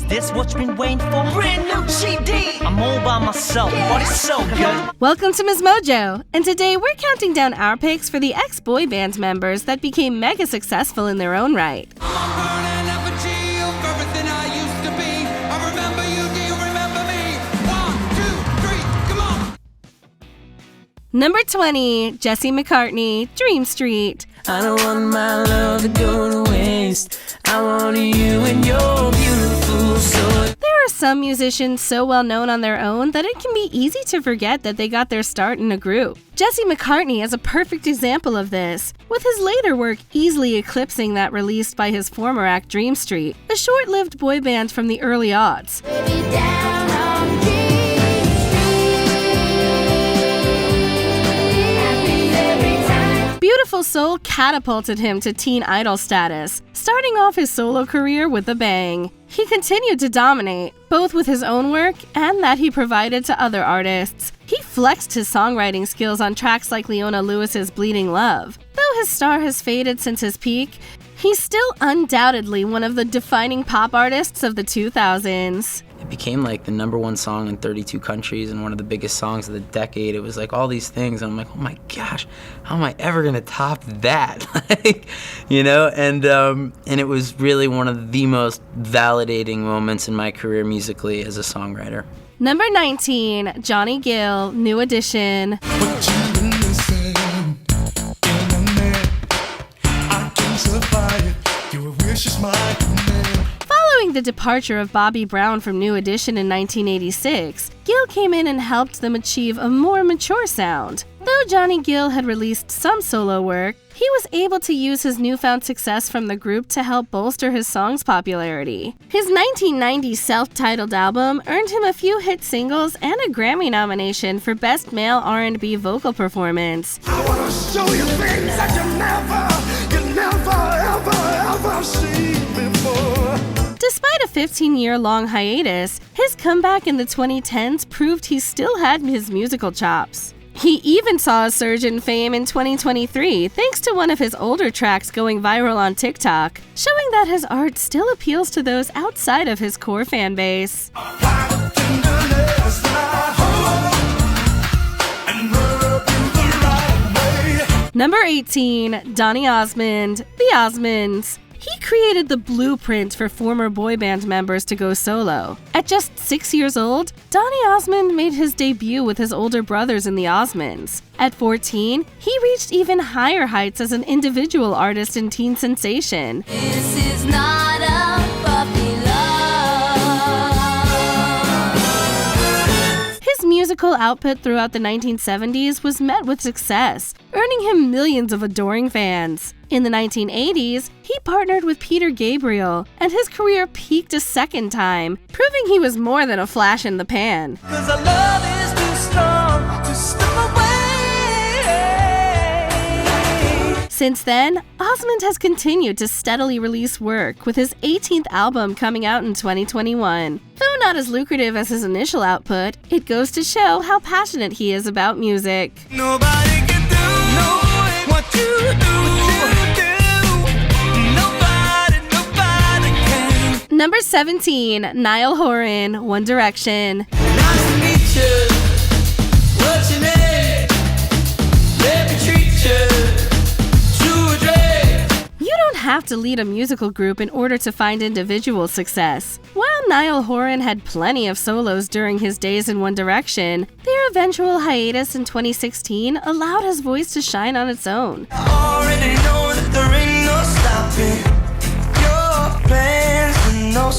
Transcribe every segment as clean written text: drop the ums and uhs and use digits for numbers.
this what you've been waiting for? Brand new CD! I'm all by myself, but it's so good. Welcome to MsMojo, and today we're counting down our picks for the ex-boy band members that became mega successful in their own right. Number 20, Jesse McCartney, Dream Street. I don't want my love to go to waste. I want you and your beautiful soul. There are some musicians so well known on their own that it can be easy to forget that they got their start in a group. Jesse McCartney is a perfect example of this, with his later work easily eclipsing that released by his former act Dream Street, a short-lived boy band from the early aughts. Beautiful Soul catapulted him to teen idol status, starting off his solo career with a bang. He continued to dominate, both with his own work and that he provided to other artists. He flexed his songwriting skills on tracks like Leona Lewis's Bleeding Love. Though his star has faded since his peak, he's still undoubtedly one of the defining pop artists of the 2000s. It became like the #1 song in 32 countries and one of the biggest songs of the decade. It was like all these things, and I'm like, oh my gosh, how am I ever gonna top that? And it was really one of the most validating moments in my career musically as a songwriter. Number 19, Johnny Gill, New Edition. Following the departure of Bobby Brown from New Edition in 1986, Gill came in and helped them achieve a more mature sound. Though Johnny Gill had released some solo work, he was able to use his newfound success from the group to help bolster his song's popularity. His 1990 self-titled album earned him a few hit singles and a Grammy nomination for Best Male R&B Vocal Performance. I wanna show you things that you never seen before. Despite a 15-year-long hiatus, his comeback in the 2010s proved he still had his musical chops. He even saw a surge in fame in 2023 thanks to one of his older tracks going viral on TikTok, showing that his art still appeals to those outside of his core fan base. Number 18, Donny Osmond, The Osmonds. He created the blueprint for former boy band members to go solo. At just 6 years old, Donny Osmond made his debut with his older brothers in the Osmonds. At 14, he reached even higher heights as an individual artist and teen sensation. This is not a puppy love. His musical output throughout the 1970s was met with success, earning him millions of adoring fans. In the 1980s, he partnered with Peter Gabriel, and his career peaked a second time, proving he was more than a flash in the pan. 'Cause our love is too strong to slip away. Since then, Osmond has continued to steadily release work, with his 18th album coming out in 2021. Though not as lucrative as his initial output, it goes to show how passionate he is about music. Nobody can do what you do. Number 17, Niall Horan, One Direction. Nice to meet you. What's your name? Let me treat you to a drink. You don't have to lead a musical group in order to find individual success. While Niall Horan had plenty of solos during his days in One Direction, their eventual hiatus in 2016 allowed his voice to shine on its own. I already know that there ain't no stopping your plans and no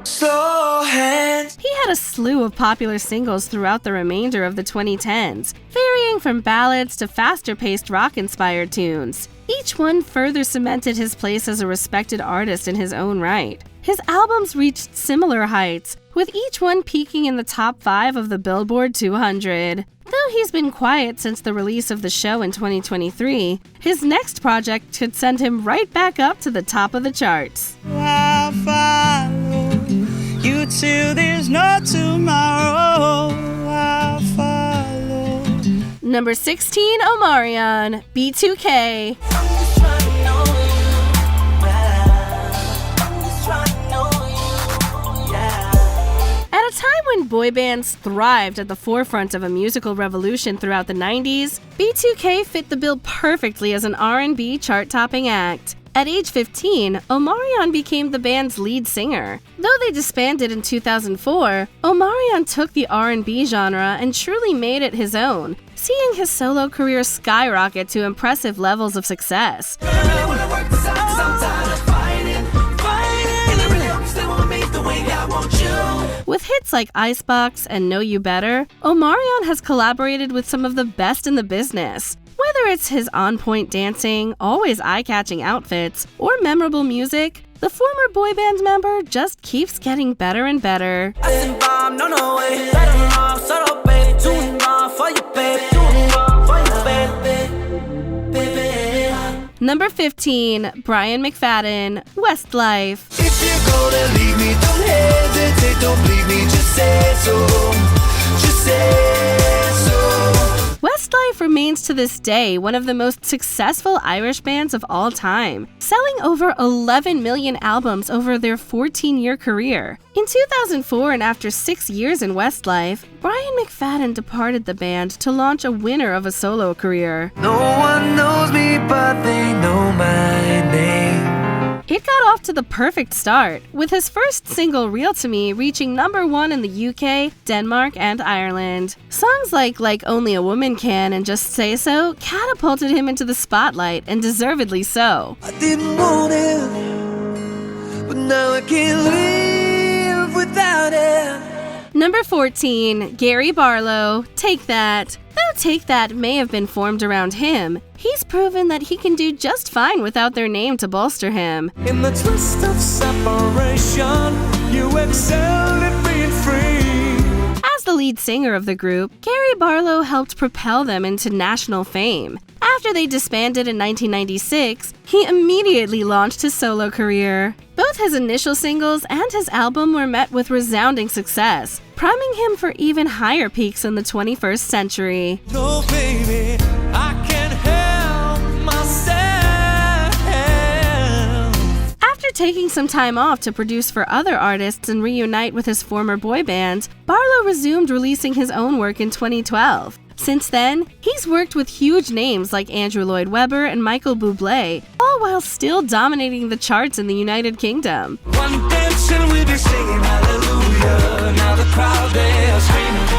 slow hands. He had a slew of popular singles throughout the remainder of the 2010s, varying from ballads to faster-paced rock-inspired tunes. Each one further cemented his place as a respected artist in his own right. His albums reached similar heights, with each one peaking in the top 5 of the Billboard 200. Though he's been quiet since the release of the show in 2023, his next project could send him right back up to the top of the charts. I'll follow you till there's no tomorrow. I'll follow. Number 16, Omarion, B2K. Yeah. boy bands thrived at the forefront of a musical revolution throughout the 90s, B2K fit the bill perfectly as an R&B chart-topping act. At age 15, Omarion became the band's lead singer. Though they disbanded in 2004, Omarion took the R&B genre and truly made it his own, seeing his solo career skyrocket to impressive levels of success. With hits like Icebox and Know You Better, Omarion has collaborated with some of the best in the business. Whether it's his on-point dancing, always eye-catching outfits, or memorable music, the former boy band member just keeps getting better and better. Number 15, Brian McFadden, Westlife. If you're gonna leave me, don't hesitate, don't leave me, just say so, just say so. Westlife remains to this day one of the most successful Irish bands of all time, selling over 11 million albums over their 14-year career. In 2004, and after 6 years in Westlife, Brian McFadden departed the band to launch a winner of a solo career. No one knows me, but they know my name. It got off to the perfect start, with his first single Real to Me reaching number 1 in the UK, Denmark, and Ireland. Songs like Only a Woman Can and Just Say So catapulted him into the spotlight, and deservedly so. I didn't want it, but now I can't live without it. Number 14, Gary Barlow, Take That. Though Take That may have been formed around him, he's proven that he can do just fine without their name to bolster him. In the twist of separation, you excel at being free. As the lead singer of the group, Gary Barlow helped propel them into national fame. After they disbanded in 1996, he immediately launched his solo career. Both his initial singles and his album were met with resounding success, priming him for even higher peaks in the 21st century. No, baby, I can't help myself. After taking some time off to produce for other artists and reunite with his former boy band, Barlow resumed releasing his own work in 2012. Since then, he's worked with huge names like Andrew Lloyd Webber and Michael Bublé, all while still dominating the charts in the United Kingdom. One dance and we'll be singing hallelujah. Now the crowd, they are screaming.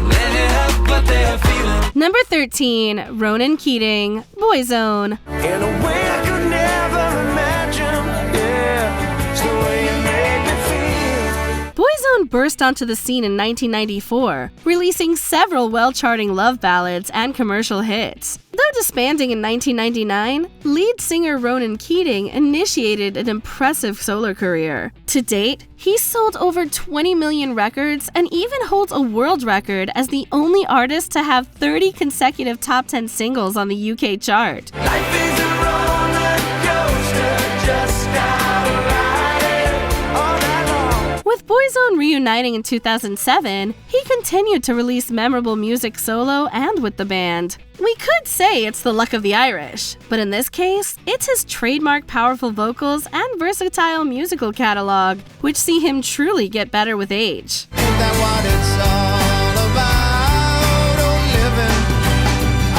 Let it up, but they are feeling. Number 13, Ronan Keating, Boyzone. In a way I could never imagine, yeah. It's the way you make me feel. Boyzone burst onto the scene in 1994, releasing several well-charting love ballads and commercial hits. Though disbanding in 1999, lead singer Ronan Keating initiated an impressive solo career. To date, he's sold over 20 million records and even holds a world record as the only artist to have 30 consecutive top 10 singles on the UK chart. Life is a roller coaster, just gotta ride it all night long. With Boyzone reuniting in 2007, he continued to release memorable music solo and with the band. We could say it's the luck of the Irish, but in this case, it's his trademark powerful vocals and versatile musical catalog, which see him truly get better with age. Ain't that what it's all about? Oh, living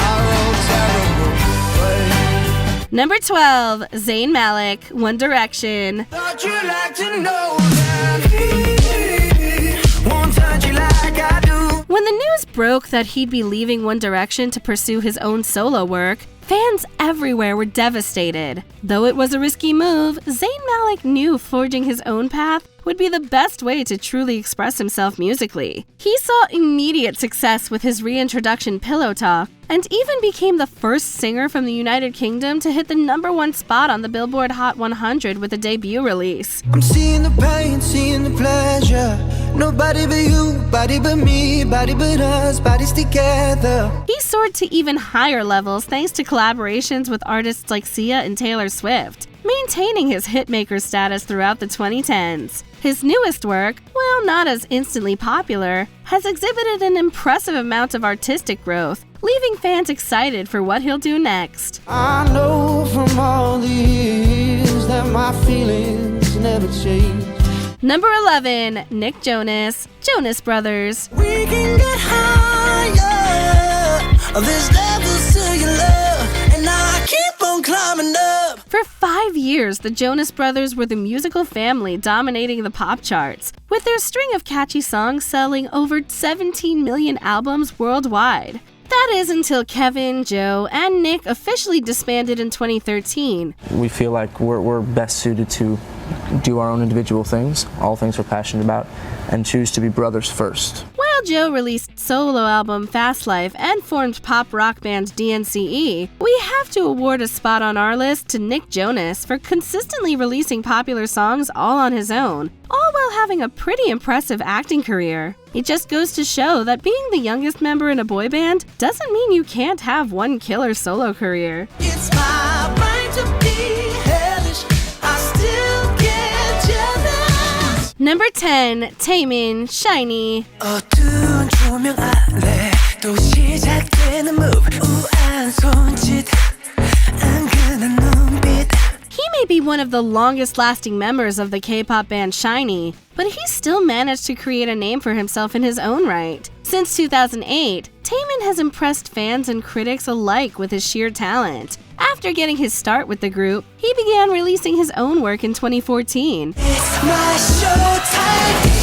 our own terrible way. Number 12, Zayn Malik, One Direction. Thought you'd like to know that he won't touch you like I do. When the news broke that he'd be leaving One Direction to pursue his own solo work, fans everywhere were devastated. Though it was a risky move, Zayn Malik knew forging his own path would be the best way to truly express himself musically. He saw immediate success with his reintroduction Pillow Talk, and even became the first singer from the United Kingdom to hit the #1 spot on the Billboard Hot 100 with a debut release. I'm seeing the pain, seeing the pleasure. Nobody but you, body but me, body but us, bodies together. He soared to even higher levels thanks to collaborations with artists like Sia and Taylor Swift, maintaining his hitmaker status throughout the 2010s. His newest work, while not as instantly popular, has exhibited an impressive amount of artistic growth, leaving fans excited for what he'll do next. I know from all the years that my feelings never change. Number 11, Nick Jonas, Jonas Brothers. We can get higher. There's levels to your love, and I keep on climbing up. For 5 years, the Jonas Brothers were the musical family dominating the pop charts, with their string of catchy songs selling over 17 million albums worldwide. That is until Kevin, Joe, and Nick officially disbanded in 2013. We feel like we're best suited to do our own individual things, all things we're passionate about, and choose to be brothers first. While Joe released solo album Fast Life and formed pop rock band DNCE, we have to award a spot on our list to Nick Jonas for consistently releasing popular songs all on his own, all while having a pretty impressive acting career. It just goes to show that being the youngest member in a boy band doesn't mean you can't have one killer solo career. It's my right to be hellish. I still get jealous. Number 10, Taemin, Shiny. 어두운 조명 아래 또 시작되는 move. 우아한 손짓, 은근한 눈빛. He may be one of the longest-lasting members of the K-pop band SHINee, but he's still managed to create a name for himself in his own right. Since 2008, Taemin has impressed fans and critics alike with his sheer talent. After getting his start with the group, he began releasing his own work in 2014. It's my showtime.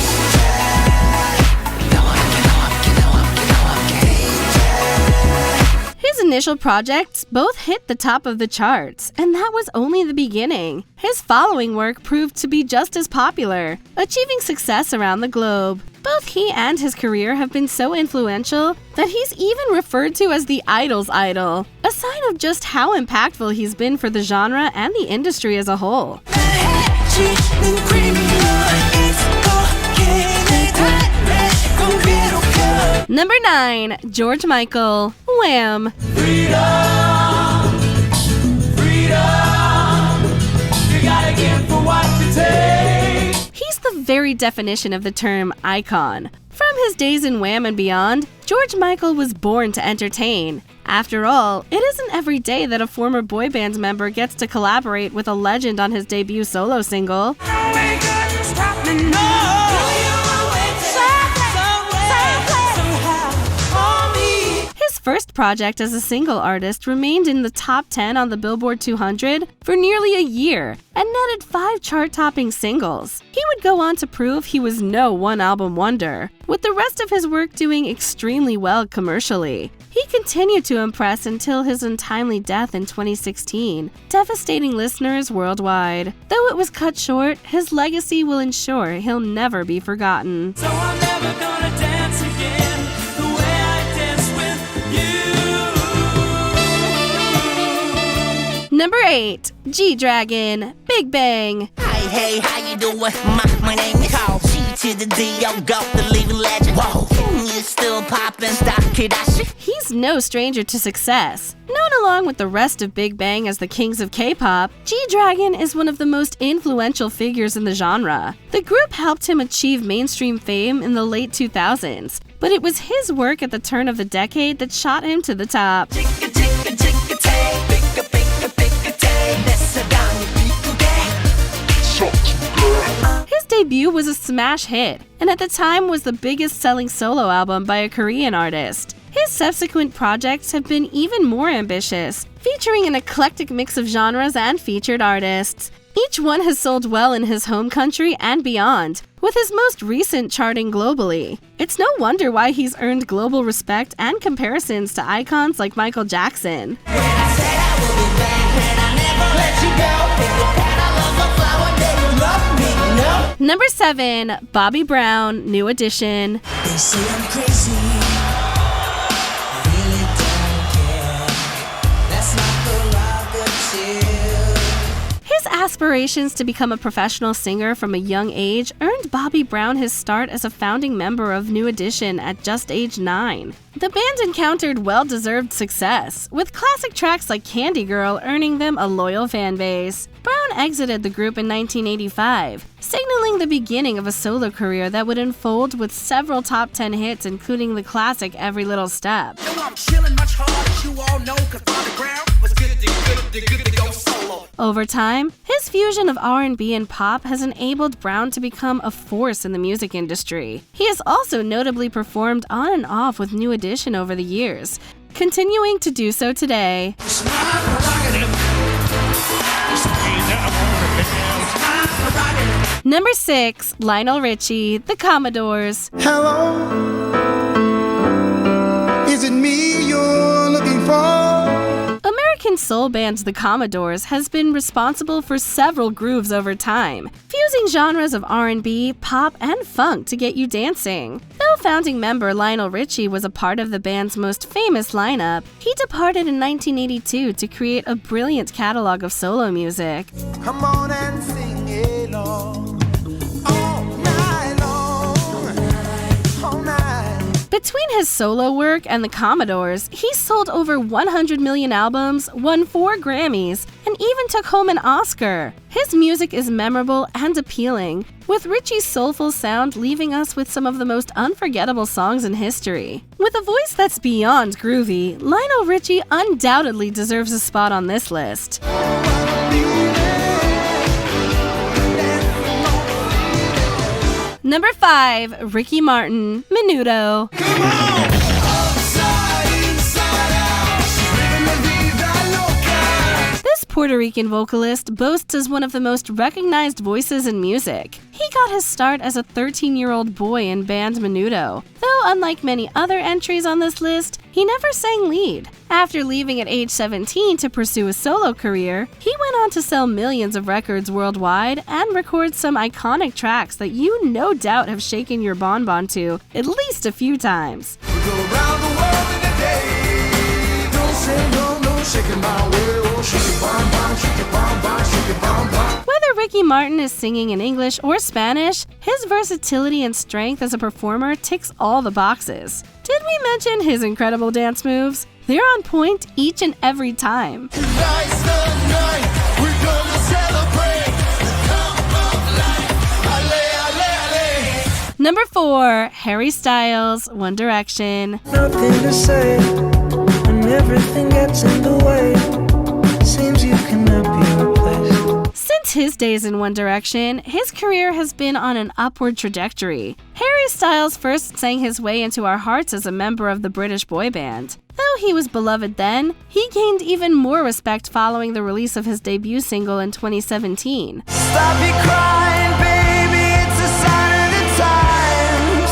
His initial projects both hit the top of the charts, and that was only the beginning. His following work proved to be just as popular, achieving success around the globe. Both he and his career have been so influential that he's even referred to as the idol's idol, a sign of just how impactful he's been for the genre and the industry as a whole. Number 9, George Michael, Wham! Freedom, you gotta give for what you take. He's the very definition of the term icon. From his days in Wham and beyond, George Michael was born to entertain. After all, it isn't every day that a former boy band member gets to collaborate with a legend on his debut solo single. His first project as a single artist remained in the top 10 on the Billboard 200 for nearly a year and netted 5 chart-topping singles. He would go on to prove he was no one-album wonder, with the rest of his work doing extremely well commercially. He continued to impress until his untimely death in 2016, devastating listeners worldwide. Though it was cut short, his legacy will ensure he'll never be forgotten. So I'm never gonna dance again the way I dance with you. Number 8, G-Dragon, Big Bang. Hey, how you doing? My name is Carl. G to the D, yo, go, the living legend. Whoa, you still poppin', stop, kid, that shit. He's no stranger to success. Known along with the rest of Big Bang as the kings of K-pop, G-Dragon is one of the most influential figures in the genre. The group helped him achieve mainstream fame in the late 2000s, but it was his work at the turn of the decade that shot him to the top. His debut was a smash hit, and at the time was the biggest selling solo album by a Korean artist. His subsequent projects have been even more ambitious, featuring an eclectic mix of genres and featured artists. Each one has sold well in his home country and beyond, with his most recent charting globally. It's no wonder why he's earned global respect and comparisons to icons like Michael Jackson. Number 7, Bobby Brown, New Edition. They say I'm crazy. I really don't care. That's not prerogative. His aspirations to become a professional singer from a young age earned Bobby Brown his start as a founding member of New Edition at just age 9. The band encountered well-deserved success, with classic tracks like Candy Girl earning them a loyal fan base. Brown exited the group in 1985, signaling the beginning of a solo career that would unfold with several top 10 hits, including the classic Every Little Step. I'm chilling much harder, you all know, 'cause on the ground was good to go solo. Over time, his fusion of R&B and pop has enabled Brown to become a force in the music industry. He has also notably performed on and off with New Edition over the years, continuing to do so today. Number 6, Lionel Richie, The Commodores. Hello, is it me you're looking for? American soul band The Commodores has been responsible for several grooves over time, fusing genres of R&B, pop, and funk to get you dancing. Though founding member Lionel Richie was a part of the band's most famous lineup, he departed in 1982 to create a brilliant catalog of solo music. Come on and sing along all night long, all night. Between his solo work and the Commodores, he sold over 100 million albums, won 4 Grammys, and even took home an Oscar. His music is memorable and appealing, with Richie's soulful sound leaving us with some of the most unforgettable songs in history. With a voice that's beyond groovy, Lionel Richie undoubtedly deserves a spot on this list. Number 5, Ricky Martin, Menudo. Come on! Upside, inside out, living la vida loca. This Puerto Rican vocalist boasts as one of the most recognized voices in music. He got his start as a 13-year-old boy in band Menudo, though unlike many other entries on this list, he never sang lead. After leaving at age 17 to pursue a solo career, he went on to sell millions of records worldwide and record some iconic tracks that you no doubt have shaken your bonbon to at least a few times. We go around the world in a day. Don't say no, no, shaking my way. Oh, shake it, bomb, bomb, shake it, bomb, bomb, shake it, bomb, bomb. Whether Ricky Martin is singing in English or Spanish, his versatility and strength as a performer ticks all the boxes. Did we mention his incredible dance moves? They're on point each and every time. Tonight's the night. We're gonna celebrate the come of life. Alley, alley, alley. Number 4, Harry Styles, One Direction. Nothing to say when everything gets in the way. Seems you cannot be replaced. Since his days in One Direction, his career has been on an upward trajectory. Harry Styles first sang his way into our hearts as a member of the British boy band. Though he was beloved then, he gained even more respect following the release of his debut single in 2017. Stop your crying, baby, it's a sign of the times.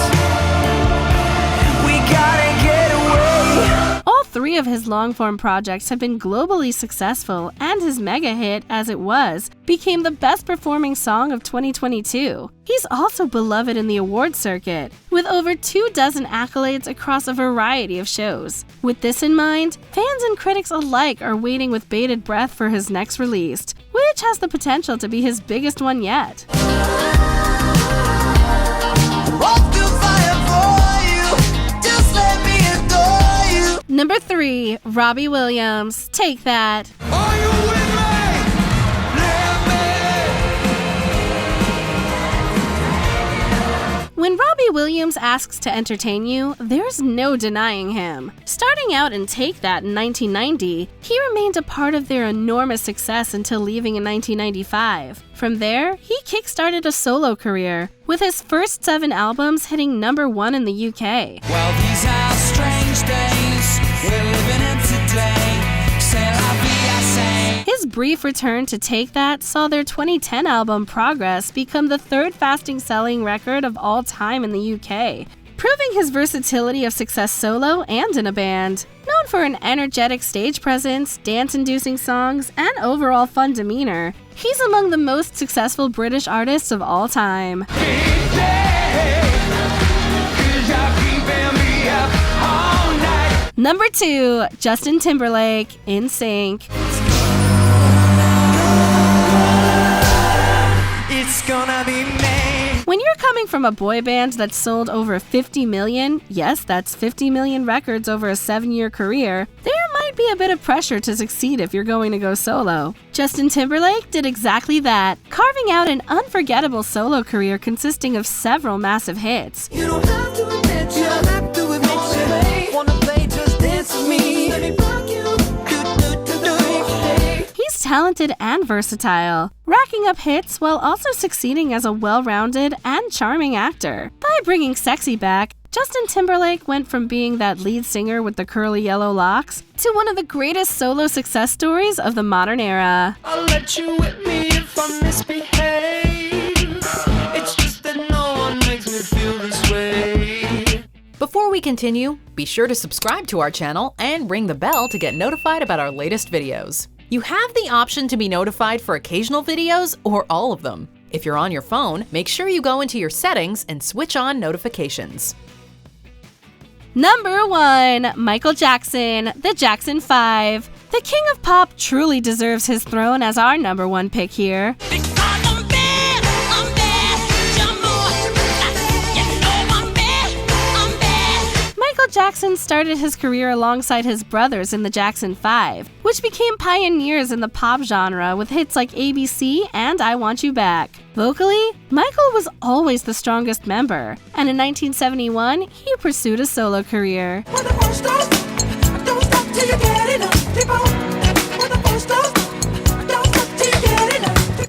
We gotta get away. All 3 of his long-form projects have been globally successful, and his mega hit, As It Was, became the best-performing song of 2022. He's also beloved in the award circuit, with over 24 accolades across a variety of shows. With this in mind, fans and critics alike are waiting with bated breath for his next release, which has the potential to be his biggest one yet. Walk through fire for you. Just let me adore you. Number 3, Robbie Williams, Take That. Are you with me? When Robbie Williams asks to entertain you, there's no denying him. Starting out in Take That in 1990, he remained a part of their enormous success until leaving in 1995. From there, he kickstarted a solo career, with his first 7 albums hitting number 1 in the UK. Well, these are strange days we're living in today. C'est la vie, I say. His brief return to Take That saw their 2010 album Progress become the 3rd fastest-selling record of all time in the UK, proving his versatility of success solo and in a band. Known for an energetic stage presence, dance-inducing songs, and overall fun demeanor, he's among the most successful British artists of all time. Number 2, Justin Timberlake, In Sync. It's gonna be me. When you're coming from a boy band that sold over 50 million, yes, that's 50 million records over a 7-year career, there might be a bit of pressure to succeed if you're going to go solo. Justin Timberlake did exactly that, carving out an unforgettable solo career consisting of several massive hits. You don't have to admit you don't have to admit you wanna play, just dance with me. Let me rock you. Do, do, do, do. He's talented and versatile, racking up hits while also succeeding as a well-rounded and charming actor. By bringing sexy back, Justin Timberlake went from being that lead singer with the curly yellow locks to one of the greatest solo success stories of the modern era. I'll let you with me if I misbehave. It's just that no one makes me feel this way. Before we continue, be sure to subscribe to our channel and ring the bell to get notified about our latest videos. You have the option to be notified for occasional videos or all of them. If you're on your phone, make sure you go into your settings and switch on notifications. Number 1. Michael Jackson, The Jackson 5. The king of pop truly deserves his throne as our number 1 pick here. Michael Jackson started his career alongside his brothers in the Jackson 5, which became pioneers in the pop genre with hits like ABC and I Want You Back. Vocally, Michael was always the strongest member, and in 1971, he pursued a solo career.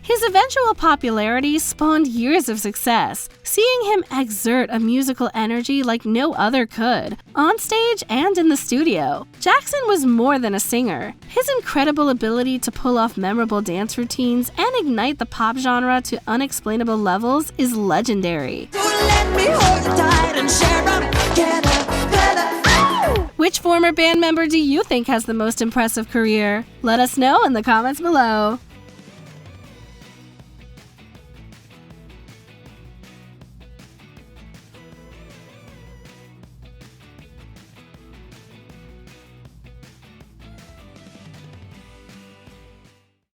His eventual popularity spawned years of success, seeing him exert a musical energy like no other could, on stage and in the studio. Jackson was more than a singer. His incredible ability to pull off memorable dance routines and ignite the pop genre to unexplainable levels is legendary. Which former band member do you think has the most impressive career? Let us know in the comments below.